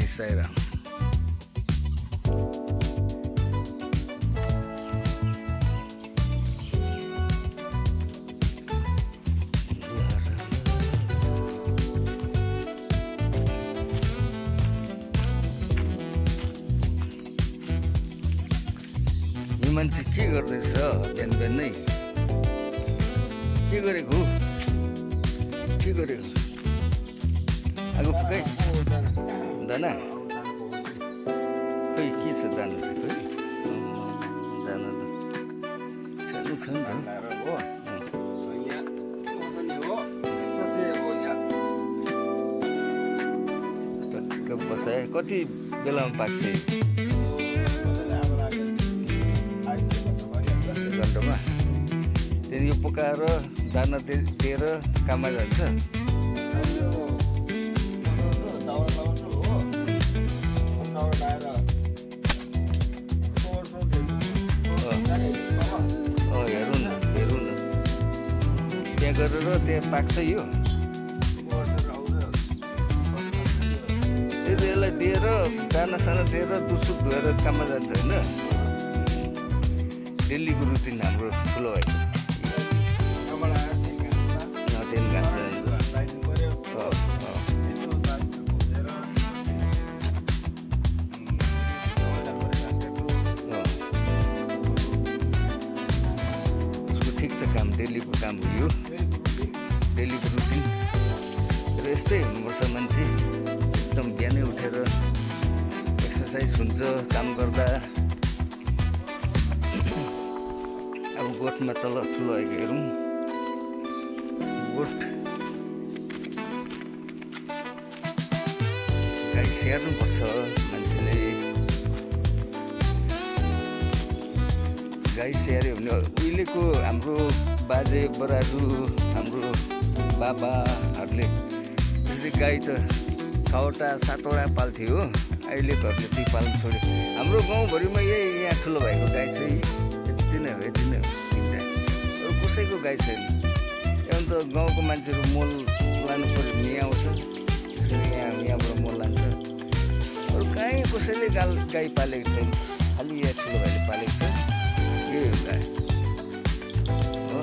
साईराम। यो मान्छे के गर्दैछ बिहान बिहानै? के गरेको? के गरेको? आगो फुकै दाना खोइ के छ दाना चाहिँ खोइ दाना त सानो छ नि त टक्क बसाए। कति बेलामा पाक्छ घन्टामा? त्यहाँदेखि यो पकाएर दाना दिएर काममा जान्छ। हेरौँ न त्यहाँ गरेर त्यहाँ पाक्छ यो। यसलाई दिएर दानासाना दिएर दुधसुध धोएर काममा जान्छ होइन? डेलीको रुटिन हाम्रो ठुलो भएको। त्यहाँदेखि घाँस जान्छ। उसको ठिक छ काम, डेलीको काम हो यो, डेलीको रुटिन। र यस्तै हुनुपर्छ मान्छे, एकदम बिहानै उठेर एक्सर्साइज हुन्छ काम गर्दा। अब गोठमा तल ठुलो आएको हेरौँ। गोठ गाई स्याहार्नुपर्छ मान्छेले। गाई स्याहार्यो भने उहिलेको हाम्रो बाजे बराजु हाम्रो बाबाहरूले त्यसरी गाई त 6वटा 7वटा पाल्थ्यो हो। अहिले घरले ती पाल्नु छोड्यो। हाम्रो गाउँभरिमा यही यहाँ ठुलो भएको गाई चाहिँ यति नै हो, यति नै हो, 3टा। अरू कसैको गाई छैन। अन्त गाउँको मान्छेहरू मल लानु पऱ्यो भने यहाँ आउँछ, त्यसरी यहाँबाट मल लान्छ। अरू कहीँ कसैले गाई पालेको छैन, खालि यहाँ ठुलो भाइले पालेको छ। यही हो गाई हो।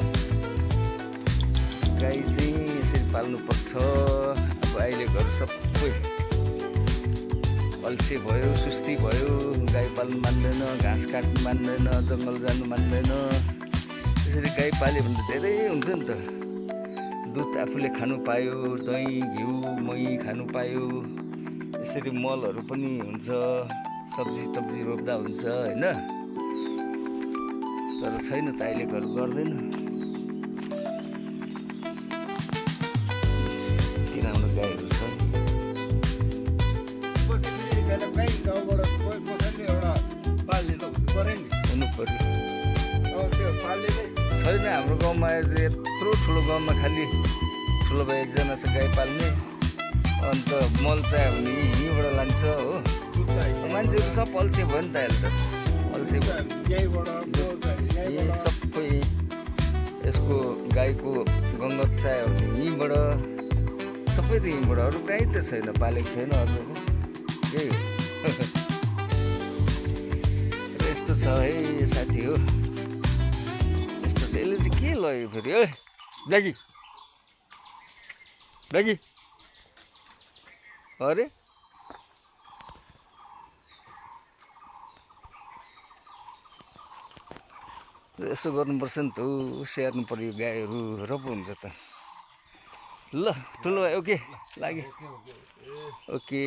गाई चाहिँ यसरी पाल्नुपर्छ। अब अहिलेको सबै अल्छे भयो, सुस्ती भयो, गाई पाल्नु मान्दैन, घाँस काट्नु मान्दैन, जङ्गल जानु मान्दैन। त्यसरी गाई पाल्यो भने त धेरै हुन्छ नि त। दुध आफूले खानु पायो, दही घिउ मही खानु पायो। यसरी मलहरू पनि हुन्छ, सब्जी टब्जी रोप्दा हुन्छ होइन? तर छैन त, अहिलेकोहरू गर्दैन। तिनीहरू गाईहरू छ। हुनु पर्यो। छैन हाम्रो गाउँमा यत्रो ठुलो गाउँमा खालि ठुलो भाइ एकजना छ गाई पाल्ने। अन्त मल चाहियो भने यहीँबाट लान्छ हो। मान्छेहरू सब अल्छे भयो नि त अहिले त। अल्छे भयो सबै। यसको गाईको गङ्गत चाहियो भने यहीँबाट, सबै त यहीँबाट। अरू कहीँ त छैन, पालेको छैन अरू। यही हो। यस्तो छ है साथी हो, यस्तो छ। यसले चाहिँ के लग्यो फेरि? ओ दागी दागी अरे यसो गर्नुपर्छ नि त, स्याहार्नु पर्यो गाईहरू र पो हुन्छ त। ल ठुलो भाइ ओके लाग्यो, ओके।